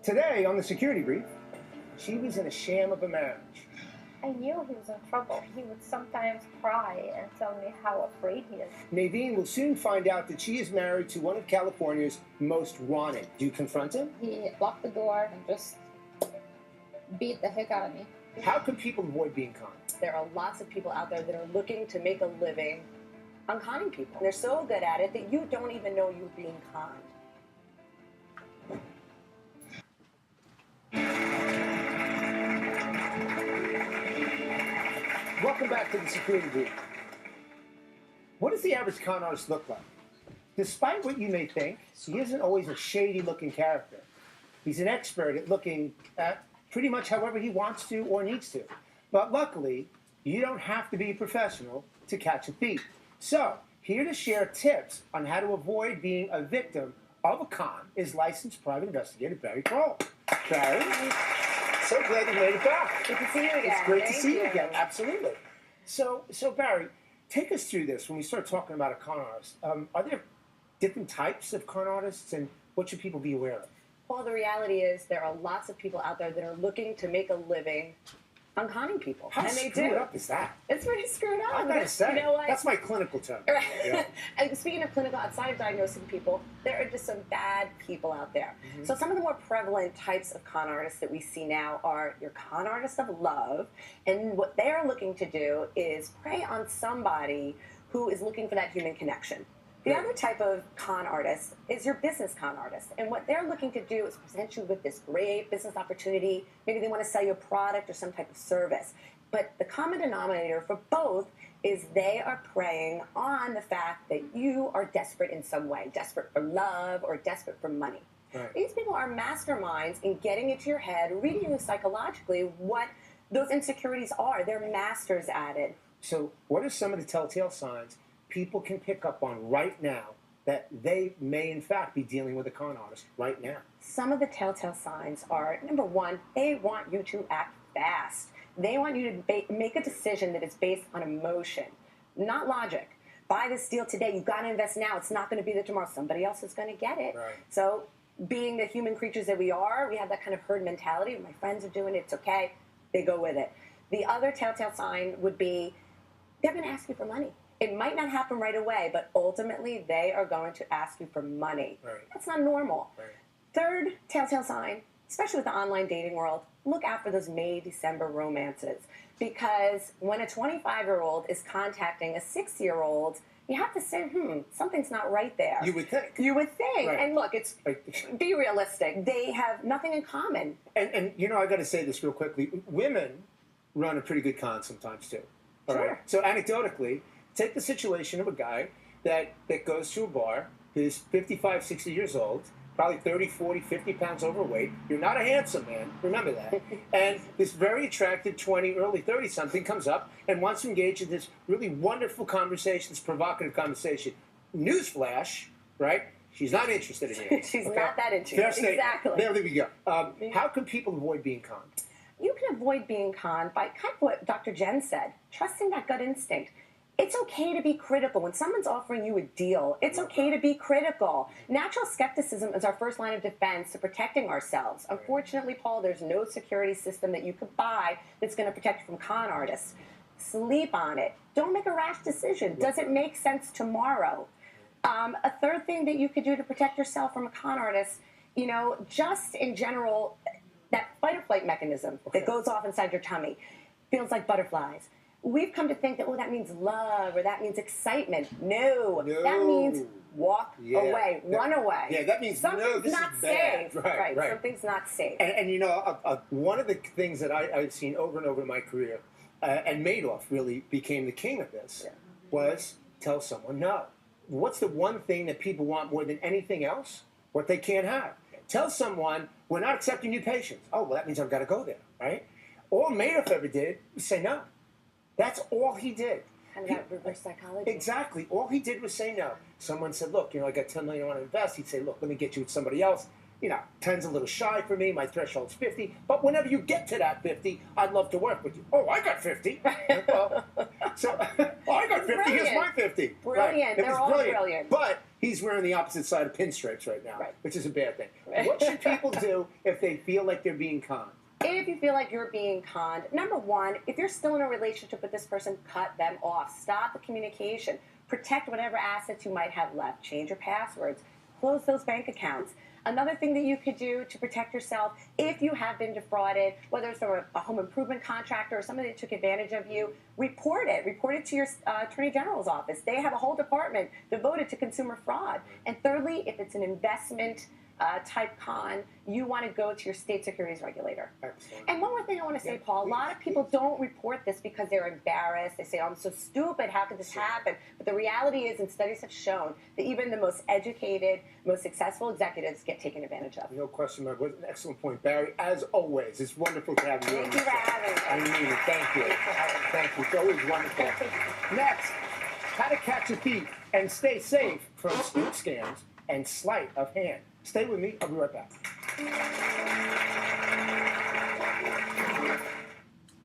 Today on the security brief, she was in a sham of a marriage. I knew he was in trouble. He would sometimes cry and tell me how afraid he is. Naveen will soon find out that she is married to one of California's most wanted. Do you confront him? He locked the door and just beat the heck out of me. How can people avoid being conned? There are lots of people out there that are looking to make a living on conning people. And they're so good at it that you don't even know you're being conned. Welcome back to the security brief. What does the average con artist look like? Despite what you may think, he isn't always a shady-looking character. He's an expert at looking at pretty much however he wants to or needs to. But luckily, you don't have to be a professional to catch a thief. So, here to share tips on how to avoid being a victim of a con is licensed private investigator Bari Kroll. Bari, so glad you made it back. Good to see you again. It's great to Thank see you you. again. Absolutely. So Bari, take us through this when we start talking about a con artist. Are there different types of con artists, and what should people be aware of? Well, the reality is there are lots of people out there that are looking to make a living on conning people. How and they screwed do. up is that? It's pretty screwed up. I gotta say, You know what? that's my clinical term. Right. Yeah. And speaking of clinical, outside of diagnosing people, there are just some bad people out there. So some of the more prevalent types of con artists that we see now are your con artists of love, and what they're looking to do is prey on somebody who is looking for that human connection. The other type of con artist is your business con artist. And what they're looking to do is present you with this great business opportunity. Maybe they want to sell you a product or some type of service. But the common denominator for both is they are preying on the fact that you are desperate in some way, desperate for love or desperate for money. Right. These people are masterminds in getting into your head, reading you psychologically what those insecurities are. They're masters at it. So what are some of the telltale signs people can pick up on right now that they may in fact be dealing with a con artist right now? Some of the telltale signs are, number one, they want you to act fast. They want you to make a decision that is based on emotion, not logic. Buy this deal today. You've got to invest now. It's not going to be there tomorrow. Somebody else is going to get it. Right. So being the human creatures that we are, we have that kind of herd mentality. My friends are doing it. It's okay. They go with it. The other telltale sign would be they're going to ask you for money. It might not happen right away, but ultimately they are going to ask you for money. Right. That's not normal. Right. Third telltale sign, especially with the online dating world, look out for those May, December romances. Because when a 25-year-old is contacting a 6-year-old, you have to say, something's not right there. You would think. You would think. Right. And look, be realistic. They have nothing in common. And you know, I got to say this real quickly. Women run a pretty good con sometimes too. All Sure. right. So anecdotally, take the situation of a guy that goes to a bar, who's 55, 60 years old, probably 30, 40, 50 pounds overweight. You're not a handsome man, remember that. And this very attractive 20, early 30-something comes up and wants to engage in this really wonderful conversation, this provocative conversation. Newsflash, right? She's not interested in you. She's okay? not that interested. Fair statement. Exactly. There we go. How can people avoid being conned? You can avoid being conned by kind of what Dr. Jen said, trusting that gut instinct. It's okay to be critical. When someone's offering you a deal, it's okay to be critical. Natural skepticism is our first line of defense to protecting ourselves. Unfortunately, Paul, there's no security system that you could buy that's going to protect you from con artists. Sleep on it. Don't make a rash decision. Does it make sense tomorrow? A third thing that you could do to protect yourself from a con artist, just in general, that fight or flight mechanism that goes off inside your tummy feels like butterflies. We've come to think that, that means love or that means excitement. No. That means walk away, run away. Yeah, that means something's this not is bad. safe. Right. Something's not safe. And one of the things that I've seen over and over in my career, and Madoff really became the king of this, was tell someone no. What's the one thing that people want more than anything else? What they can't have. Tell someone, we're not accepting new patients. Oh, well, that means I've got to go there, right? All Madoff ever did was say no. That's all he did. Kind of that reverse psychology. Exactly. All he did was say no. Someone said, look, I got $10 million I want to invest. He'd say, look, let me get you with somebody else. 10's a little shy for me. My threshold's 50. But whenever you get to that 50, I'd love to work with you. Oh, I got 50. I got 50. Brilliant. Here's my 50. Brilliant. Right. They're all brilliant. But He's wearing the opposite side of pinstripes right now, Right. which is a bad thing. Right. What should people do if they feel like they're being conned? If you feel like you're being conned, number one, if you're still in a relationship with this person, cut them off. Stop the communication. Protect whatever assets you might have left. Change your passwords. Close those bank accounts. Another thing that you could do to protect yourself, if you have been defrauded, whether it's from a home improvement contractor or somebody that took advantage of you, report it. Report it to your Attorney General's office. They have a whole department devoted to consumer fraud. And thirdly, if it's an investment type con, you want to go to your state securities regulator. Excellent. And one more thing I want to say, Paul, a lot of people don't report this because they're embarrassed. They say, oh, I'm so stupid, how could this happen? But the reality is, and studies have shown, that even the most educated, most successful executives get taken advantage of. No question, man. What an excellent point, Barry. As always, it's wonderful to have you on Thank the you for show. having me. I mean it. Thank you. Thank you. It's always wonderful. Next, how to catch a thief and stay safe from spook scams and sleight of hand. Stay with me. I'll be right back.